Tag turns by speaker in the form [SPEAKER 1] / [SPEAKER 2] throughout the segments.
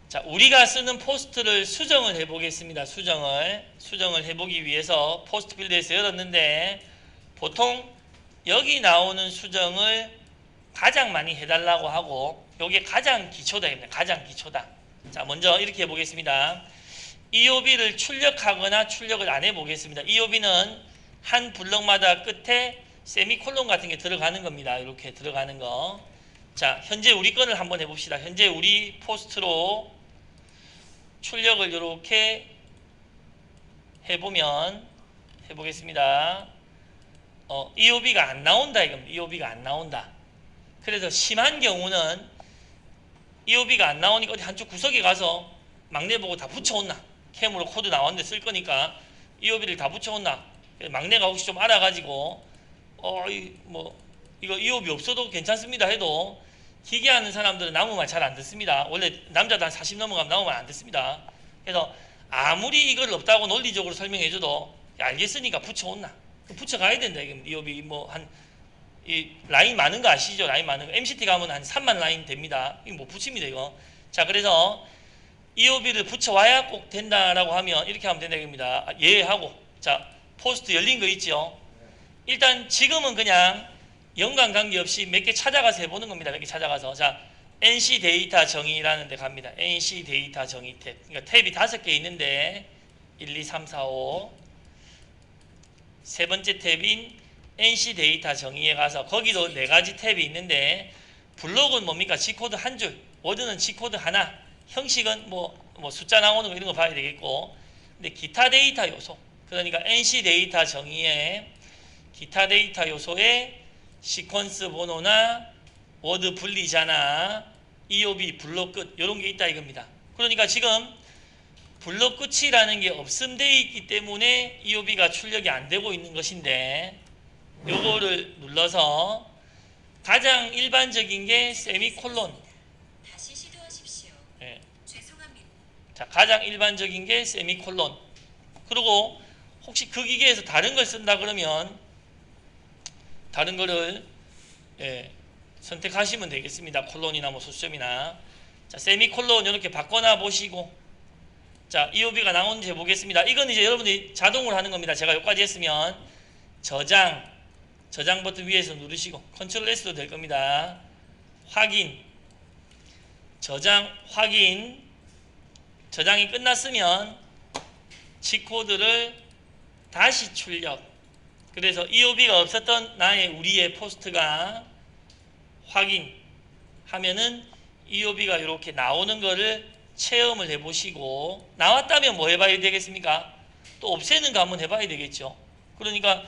[SPEAKER 1] 자, 우리가 쓰는 포스트를 수정을 해보겠습니다. 수정을 해보기 위해서 포스트 빌드에서 열었는데 보통 여기 나오는 수정을 가장 많이 해달라고 하고 요게 가장 기초다. 가장 기초다. 자, 먼저 이렇게 해보겠습니다. EOB를 출력하거나 출력을 안 해보겠습니다. EOB는 한 블럭마다 끝에 세미콜론 같은 게 들어가는 겁니다. 이렇게 들어가는 거. 자, 현재 우리 거를 한번 해봅시다. 현재 우리 포스트로 출력을 이렇게 해보겠습니다. EOB가 안 나온다 이겁니다. EOB가 안 나온다. 그래서 심한 경우는 EOB가 안 나오니까 어디 한쪽 구석에 가서 막내 보고 다 붙여온나. 캠으로 코드 나왔는데 쓸 거니까 EOB를 다 붙여온나. 막내가 혹시 좀 알아가지고 이거 EOB 없어도 괜찮습니다 해도 기계하는 사람들은 남의 말 잘 안 듣습니다. 원래 남자도 한 40 넘어가면 남의 말 안 듣습니다. 그래서 아무리 이걸 없다고 논리적으로 설명해줘도 알겠으니까 붙여온나. 붙여가야 된다. EOB 이 라인 많은 거 아시죠? 라인 많은 거. MCT 가면 한 3만 라인 됩니다. 이거 못 붙입니다 이거. 자, 그래서 EOB를 붙여와야 꼭 된다라고 하면 이렇게 하면 된다 이겁니다. 예하고. 자, 포스트 열린 거 있죠? 일단 지금은 그냥 연관 관계없이 몇 개 찾아가서 해보는 겁니다. 몇 개 찾아가서. 자, NC 데이터 정의라는 데 갑니다. NC 데이터 정의 탭. 그러니까 탭이 5개 있는데 1, 2, 3, 4, 5. 세 번째 탭인 NC 데이터 정의에 가서 거기도 4가지 탭이 있는데 블록은 뭡니까? G코드 한 줄. 워드는 G코드 하나. 형식은 뭐 숫자 나오는 거 이런 거 봐야 되겠고. 근데 기타 데이터 요소. 그러니까 NC 데이터 정의에 기타 데이터 요소에 시퀀스 번호나 워드 분리자나 EOB 블록 끝 이런 게 있다 이겁니다. 그러니까 지금 블록 끝이라는 게 없음되어 있기 때문에 EOB가 출력이 안 되고 있는 것인데 요거를 눌러서 가장 일반적인 게 세미콜론.
[SPEAKER 2] 다시 시도하십시오.
[SPEAKER 1] 예.
[SPEAKER 2] 죄송합니다.
[SPEAKER 1] 자, 가장 일반적인 게 세미콜론. 그리고 혹시 그 기계에서 다른 걸 쓴다 그러면 다른 거를 선택하시면 되겠습니다. 콜론이나 수점이나. 자, 세미콜론 이렇게 바꿔놔 보시고. 자, EOB가 나오는지 해보겠습니다. 이건 이제 여러분들이 자동으로 하는 겁니다. 제가 여기까지 했으면 저장 버튼 위에서 누르시고 컨트롤 S도 될 겁니다. 확인. 확인. 저장이 끝났으면 G코드를 다시 출력. 그래서 EOB가 없었던 우리의 포스트가 확인하면은 EOB가 이렇게 나오는 거를 체험을 해보시고 나왔다면 뭐 해봐야 되겠습니까? 또 없애는 거 한번 해봐야 되겠죠. 그러니까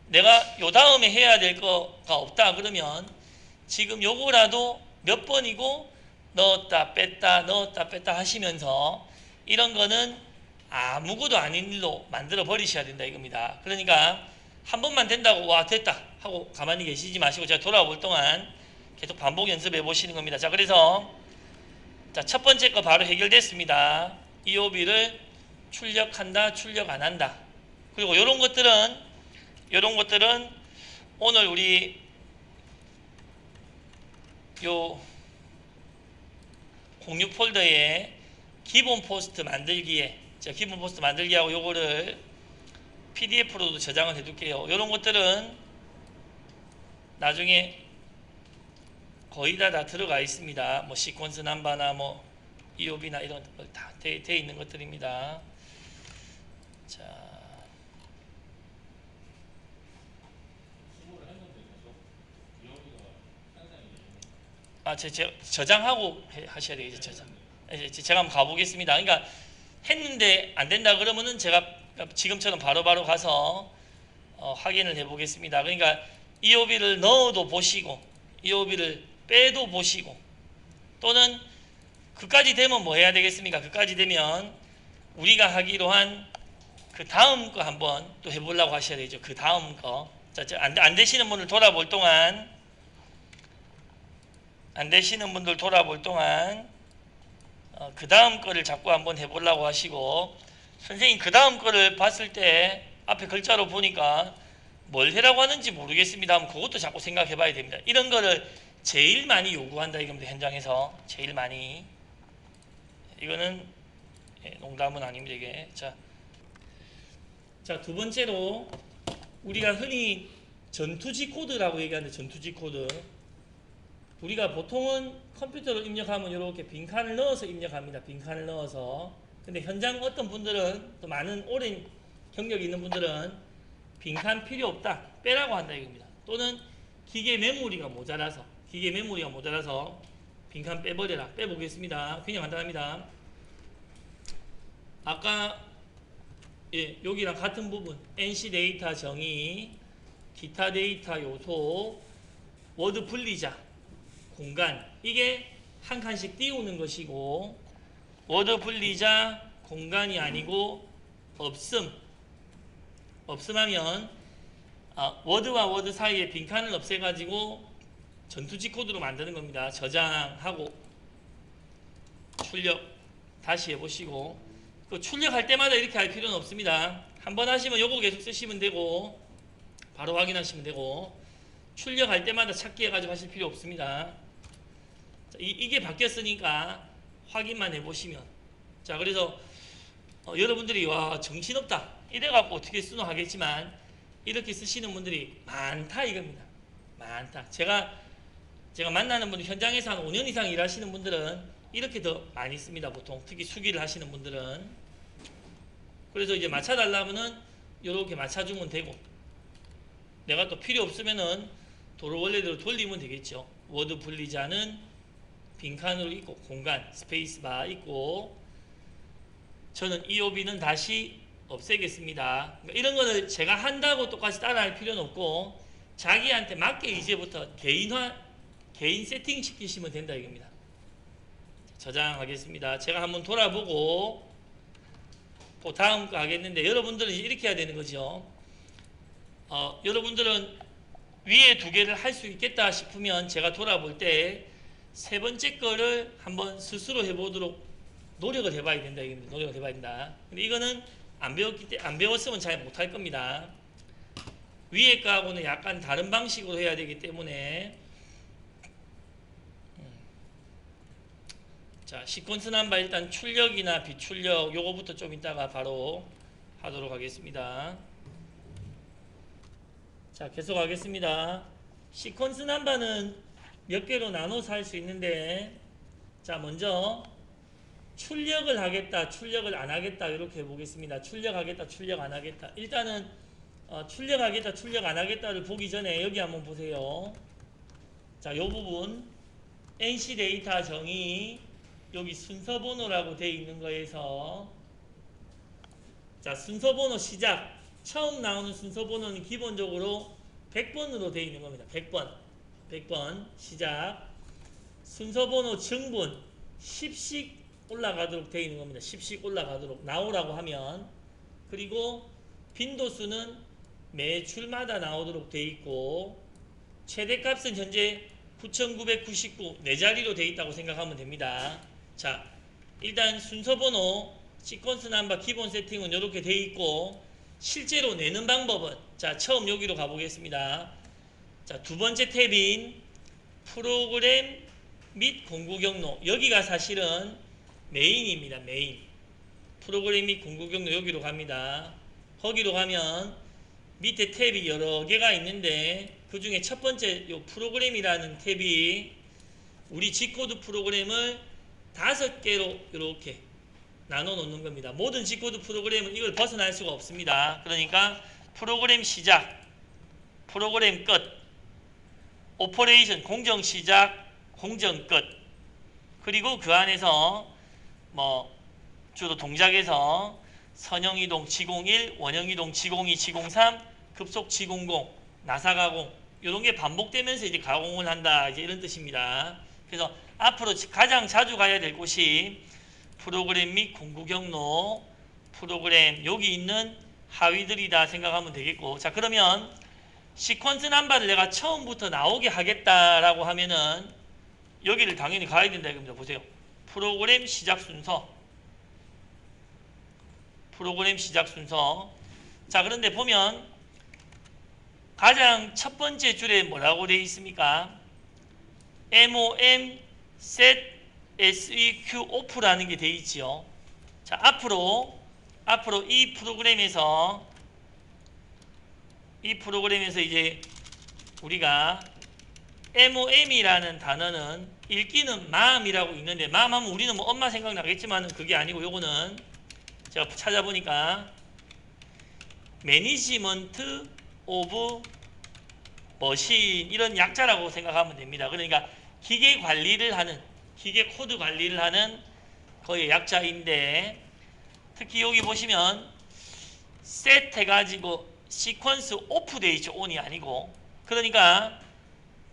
[SPEAKER 1] 내가 요 다음에 해야 될 거가 없다 그러면 지금 요거라도 몇 번이고 넣었다 뺐다 하시면서 이런 거는 아무것도 아닌 일로 만들어 버리셔야 된다 이겁니다. 그러니까 한 번만 된다고 와 됐다 하고 가만히 계시지 마시고 제가 돌아볼 동안 계속 반복 연습해 보시는 겁니다. 자, 그래서 자, 첫 번째 거 바로 해결됐습니다. EOB를 출력한다, 출력 안 한다. 그리고 이런 것들은 오늘 우리 요 공유 폴더에 기본 포스트 만들기에 기본 포스트 만들기하고 요거를 PDF로도 저장을 해둘게요. 이런 것들은 나중에 거의 다 들어가 있습니다. 시퀀스 넘버나 EOB나 이런 거 다 돼 있는 것들입니다. 자, 저장하고 하셔야 되겠죠. 저장. 제가 한번 가보겠습니다. 그러니까 했는데 안 된다 그러면은 제가 지금처럼 바로바로 가서 확인을 해보겠습니다. 그러니까 EOB를 넣어도 보시고 EOB를 빼도 보시고 또는 그까지 되면 뭐 해야 되겠습니까? 그까지 되면 우리가 하기로 한 그 다음 거 한번 또 해보려고 하셔야 되죠. 그 다음 거. 자, 안 되시는 분들 돌아볼 동안 그 다음 거를 자꾸 한번 해보려고 하시고 선생님 그 다음 거를 봤을 때 앞에 글자로 보니까 뭘 해라고 하는지 모르겠습니다 하면 그것도 자꾸 생각해 봐야 됩니다. 이런 거를 제일 많이 요구한다 이겁니다. 현장에서 제일 많이 이거는 농담은 아닙니다. 이게 자, 두 번째로 우리가 흔히 전투지 코드라고 얘기하는데 전투지 코드 우리가 보통은 컴퓨터로 입력하면 이렇게 빈칸을 넣어서 입력합니다. 빈칸을 넣어서. 근데 현장 어떤 분들은 또 많은 오랜 경력이 있는 분들은 빈칸 필요 없다. 빼라고 한다 이겁니다. 또는 기계 메모리가 모자라서 빈칸 빼버려라. 빼보겠습니다. 굉장히 간단합니다. 아까 여기랑 같은 부분 NC 데이터 정의, 기타 데이터 요소, 워드 분리자, 공간 이게 한 칸씩 띄우는 것이고 워드 분리자 공간이 아니고 없음하면 워드와 워드 사이에 빈칸을 없애가지고 전투지 코드로 만드는 겁니다. 저장하고 출력 다시 해보시고 그 출력할 때마다 이렇게 할 필요는 없습니다. 한번 하시면 요거 계속 쓰시면 되고 바로 확인하시면 되고 출력할 때마다 찾기 해가지고 하실 필요 없습니다. 자, 이게 바뀌었으니까 확인만 해보시면 자 그래서 여러분들이 와 정신없다 이래갖고 어떻게 쓰노 하겠지만 이렇게 쓰시는 분들이 많다 이겁니다. 많다. 제가 만나는 분들 현장에서 한 5년 이상 일하시는 분들은 이렇게 더 많이 씁니다. 보통 특히 수기를 하시는 분들은 그래서 이제 맞춰달라면은 이렇게 맞춰주면 되고 내가 또 필요 없으면은 도로 원래대로 돌리면 되겠죠. 워드 분리자는 빈칸으로 있고 공간 스페이스바 있고 저는 EOB는 다시 없애겠습니다. 그러니까 이런 거는 제가 한다고 똑같이 따라할 필요는 없고 자기한테 맞게 이제부터 개인 세팅 시키시면 된다 이겁니다. 저장하겠습니다. 제가 한번 돌아보고 또 다음 거 하겠는데 여러분들은 이제 이렇게 해야 되는 거죠. 여러분들은 위에 두 개를 할 수 있겠다 싶으면 제가 돌아볼 때 세 번째 거를 한번 스스로 해보도록 노력을 해봐야 된다 이겁니다. 노력을 해봐야 된다. 근데 이거는 안 배웠으면 잘 못할 겁니다. 위에 거하고는 약간 다른 방식으로 해야 되기 때문에 자 시퀀스 넘버 일단 출력이나 비출력 요거부터 좀 이따가 바로 하도록 하겠습니다. 자 계속 하겠습니다. 시퀀스 넘버는 몇 개로 나눠서 할 수 있는데 자 먼저 출력을 하겠다 출력을 안 하겠다 이렇게 해보겠습니다. 출력하겠다 출력 안 하겠다. 일단은 출력하겠다 출력 안 하겠다를 보기 전에 여기 한번 보세요. 자 요 부분 NC 데이터 정의 여기 순서 번호라고 되어 있는 거에서 자 순서 번호 시작 처음 나오는 순서 번호는 기본적으로 100번으로 되어 있는 겁니다. 100번 시작 순서 번호 증분 10씩 올라가도록 되어 있는 겁니다. 10씩 올라가도록 나오라고 하면 그리고 빈도수는 매 줄마다 나오도록 되어 있고 최대값은 현재 9999 4자리로 되어 있다고 생각하면 됩니다. 자 일단 순서번호 시퀀스 넘버 기본 세팅은 이렇게 되어 있고 실제로 내는 방법은 자 처음 여기로 가보겠습니다. 자 두 번째 탭인 프로그램 및 공구 경로 여기가 사실은 메인입니다. 메인 프로그램 및 공구 경로 여기로 갑니다. 거기로 가면 밑에 탭이 여러 개가 있는데 그 중에 첫 번째 요 프로그램이라는 탭이 우리 G코드 프로그램을 5개로 이렇게 나눠 놓는 겁니다. 모든 G코드 프로그램은 이걸 벗어날 수가 없습니다. 그러니까 프로그램 시작, 프로그램 끝, 오퍼레이션 공정 시작, 공정 끝. 그리고 그 안에서 뭐 주로 동작에서 선형이동 G01, 원형이동 G02, G03, 급속 G00, 나사가공 이런 게 반복되면서 이제 가공을 한다 이제 이런 뜻입니다. 그래서 앞으로 가장 자주 가야 될 곳이 프로그램 및 공구 경로 프로그램 여기 있는 하위들이다 생각하면 되겠고 자 그러면 시퀀스 넘버를 내가 처음부터 나오게 하겠다라고 하면은 여기를 당연히 가야 된다 이겁니다. 보세요. 프로그램 시작 순서 프로그램 시작 순서 자 그런데 보면 가장 첫 번째 줄에 뭐라고 되어 있습니까? MOM set SEQ OFF라는 게 돼 있지요. 자, 앞으로 이 프로그램에서 이제 우리가 MOM이라는 단어는 읽기는 마음이라고 있는데, 마음 하면 우리는 뭐 엄마 생각나겠지만 그게 아니고, 요거는 제가 찾아보니까 매니지먼트 오브 머신, 이런 약자라고 생각하면 됩니다. 그러니까 기계 관리를 하는, 기계 코드 관리를 하는 거의 약자인데, 특히 여기 보시면 set 해가지고 시퀀스 오프 돼 있죠. 온이 아니고. 그러니까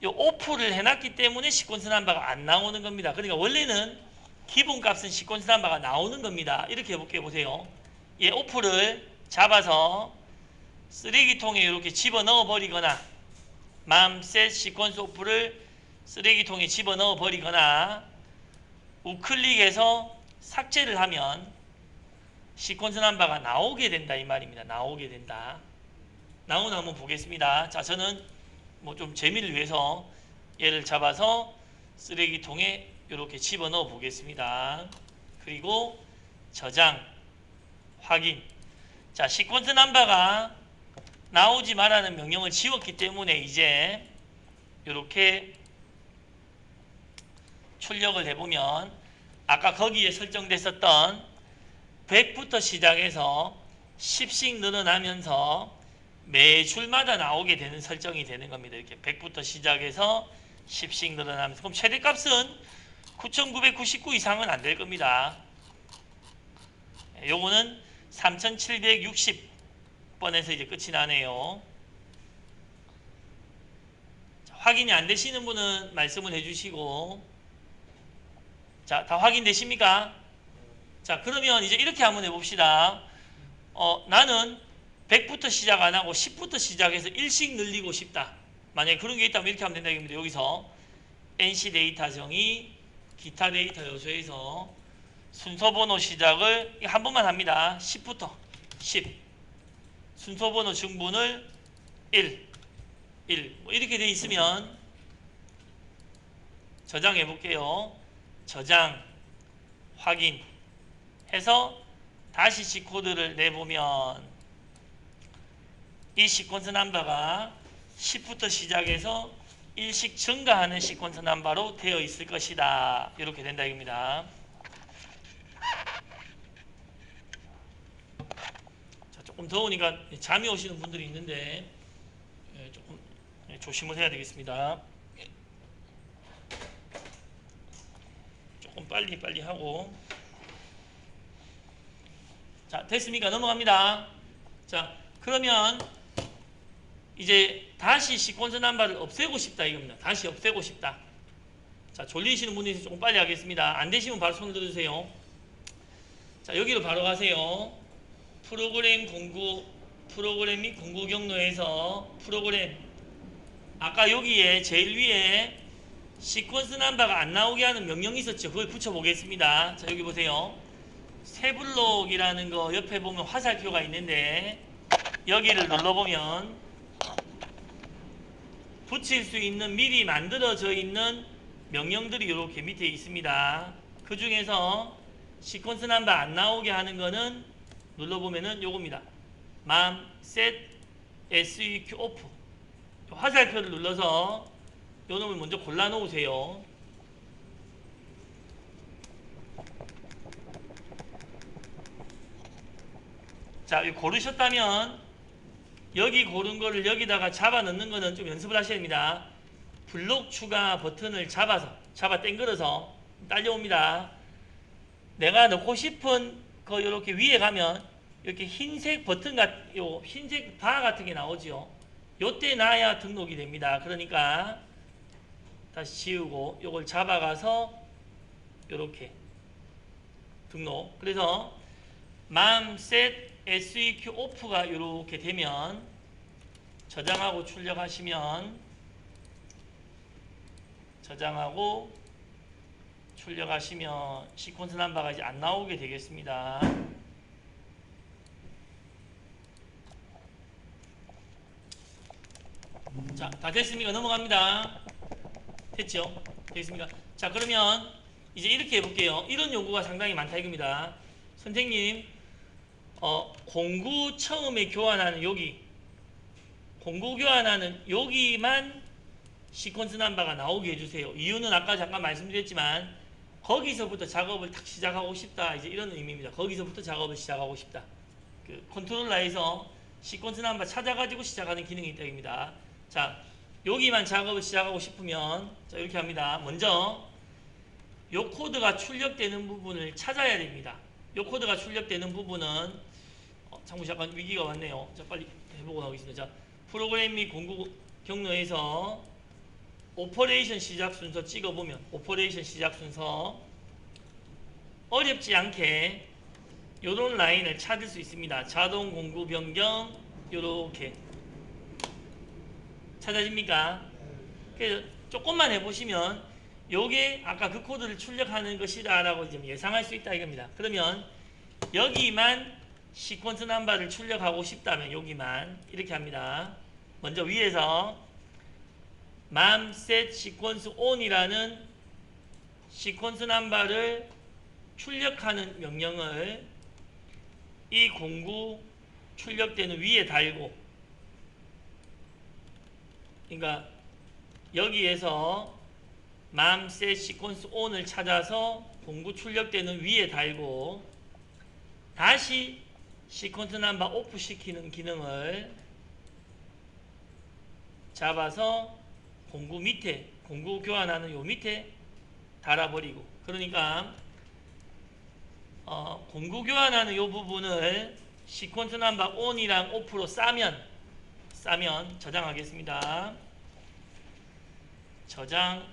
[SPEAKER 1] 요 오프를 해놨기 때문에 시퀀스 넘버가 안 나오는 겁니다. 그러니까 원래는 기본값은 시퀀스 넘버가 나오는 겁니다. 이렇게 해볼게요. 보세요. 얘 오프를 잡아서 쓰레기통에 이렇게 집어넣어 버리거나, 맘셋 시퀀스 오프를 쓰레기통에 집어넣어 버리거나, 우클릭해서 삭제를 하면 시퀀스 넘버가 나오게 된다, 이 말입니다. 나오게 된다. 나오나 한번 보겠습니다. 자, 저는 뭐 좀 재미를 위해서 얘를 잡아서 쓰레기통에 이렇게 집어넣어 보겠습니다. 그리고 저장, 확인. 자, 시퀀스 넘버가 나오지 말라는 명령을 지웠기 때문에 이제 이렇게 출력을 해보면 아까 거기에 설정됐었던 100부터 시작해서 10씩 늘어나면서 매 줄마다 나오게 되는 설정이 되는 겁니다. 이렇게 100부터 시작해서 10씩 늘어나면서. 그럼 최대값은 9999 이상은 안 될 겁니다. 요거는 3760번에서 이제 끝이 나네요. 자, 확인이 안 되시는 분은 말씀을 해주시고. 자, 다 확인되십니까? 자, 그러면 이제 이렇게 한번 해봅시다. 나는 100부터 시작 안 하고 10부터 시작해서 1씩 늘리고 싶다. 만약에 그런 게 있다면 이렇게 하면 된다. 이겁니다. 여기서 NC 데이터 정의 기타 데이터 요소에서 순서 번호 시작을 한 번만 합니다. 10부터 10. 순서 번호 중분을 1. 뭐 이렇게 돼 있으면 저장해 볼게요. 저장, 확인 해서 다시 G코드를 내보면 이 시퀀스 넘버가 10부터 시작해서 1씩 증가하는 시퀀스 넘버로 되어 있을 것이다. 이렇게 된다 이겁니다. 자, 조금 더우니까 잠이 오시는 분들이 있는데 조금 조심을 해야 되겠습니다. 조금 빨리 하고. 자, 됐습니까? 넘어갑니다. 자, 그러면 이제 다시 시퀀스 넘버를 없애고 싶다 이겁니다. 다시 없애고 싶다. 자, 졸리시는 분이 조금 빨리 하겠습니다. 안 되시면 바로 손을 들으세요. 자, 여기로 바로 가세요. 프로그램 및 공구 경로에서 프로그램, 아까 여기에 제일 위에 시퀀스 넘버가 안 나오게 하는 명령이 있었죠. 그걸 붙여 보겠습니다. 자, 여기 보세요. 세블록이라는 거 옆에 보면 화살표가 있는데 여기를 눌러보면 붙일 수 있는 미리 만들어져 있는 명령들이 이렇게 밑에 있습니다. 그 중에서 시퀀스 넘버 안 나오게 하는 거는 눌러보면은 요겁니다. mam set seq off. 화살표를 눌러서 요 놈을 먼저 골라 놓으세요. 자, 이거 고르셨다면 여기 고른 거를 여기다가 잡아 넣는 거는 좀 연습을 하셔야 됩니다. 블록 추가 버튼을 잡아 당겨서 딸려옵니다. 내가 넣고 싶은 거 이렇게 위에 가면 이렇게 흰색 버튼 흰색 바 같은 게 나오죠. 요때 놔야 등록이 됩니다. 그러니까 다시 지우고 요걸 잡아가서 이렇게 등록. 그래서 mam set seq off가 이렇게 되면 저장하고 출력하시면 시퀀스 넘버가 이제 안 나오게 되겠습니다. 자, 다 됐습니까? 넘어갑니다. 됐죠? 됐습니까? 자, 그러면 이제 이렇게 해볼게요. 이런 요구가 상당히 많다 이겁니다. 선생님, 공구 처음에 교환하는 여기, 공구 교환하는 여기만 시퀀스 넘버가 나오게 해주세요. 이유는 아까 잠깐 말씀드렸지만 거기서부터 작업을 탁 시작하고 싶다. 이제 이런 의미입니다. 거기서부터 작업을 시작하고 싶다. 그 컨트롤러에서 시퀀스 넘버 찾아가지고 시작하는 기능이 있다 입니다. 자, 여기만 작업을 시작하고 싶으면 자 이렇게 합니다. 먼저 요 코드가 출력되는 부분을 찾아야 됩니다. 요 코드가 출력되는 부분은 잠시 약간 위기가 왔네요. 자, 빨리 해보고 나오겠습니다. 자, 프로그램 및 공구 경로에서 오퍼레이션 시작 순서 찍어보면 오퍼레이션 시작 순서 어렵지 않게 요런 라인을 찾을 수 있습니다. 자동 공구 변경 요렇게 찾아집니까? 그래서 조금만 해보시면 요게 아까 그 코드를 출력하는 것이다 라고 좀 예상할 수 있다 이겁니다. 그러면 여기만 시퀀스 넘버를 출력하고 싶다면 여기만 이렇게 합니다. 먼저 위에서 mam set sequence on이라는 시퀀스 넘버를 출력하는 명령을 이 공구 출력되는 위에 달고, 그러니까 여기에서 mam set sequence on을 찾아서 공구 출력되는 위에 달고 다시 시퀀스 넘버 오프 시키는 기능을 잡아서 공구 밑에, 공구 교환하는 요 밑에 달아버리고, 그러니까 공구 교환하는 요 부분을 시퀀스 넘버 on이랑 off로 싸면 저장하겠습니다. 저장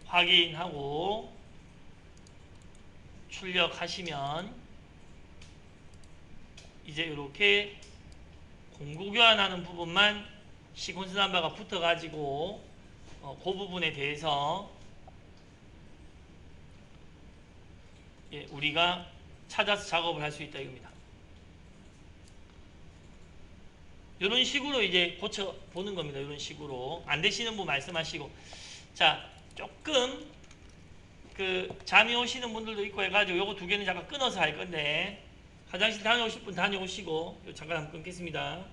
[SPEAKER 1] 확인하고 출력하시면 이제 이렇게 공구 교환하는 부분만 시퀀스 넘버가 붙어가지고 그 부분에 대해서 우리가 찾아서 작업을 할 수 있다 이겁니다. 이런 식으로 이제 고쳐 보는 겁니다. 이런 식으로 안 되시는 분 말씀하시고, 자 조금 그 잠이 오시는 분들도 있고 해가지고 요거 두 개는 잠깐 끊어서 할 건데 화장실 다녀오실 분 다녀오시고 잠깐 한번 끊겠습니다.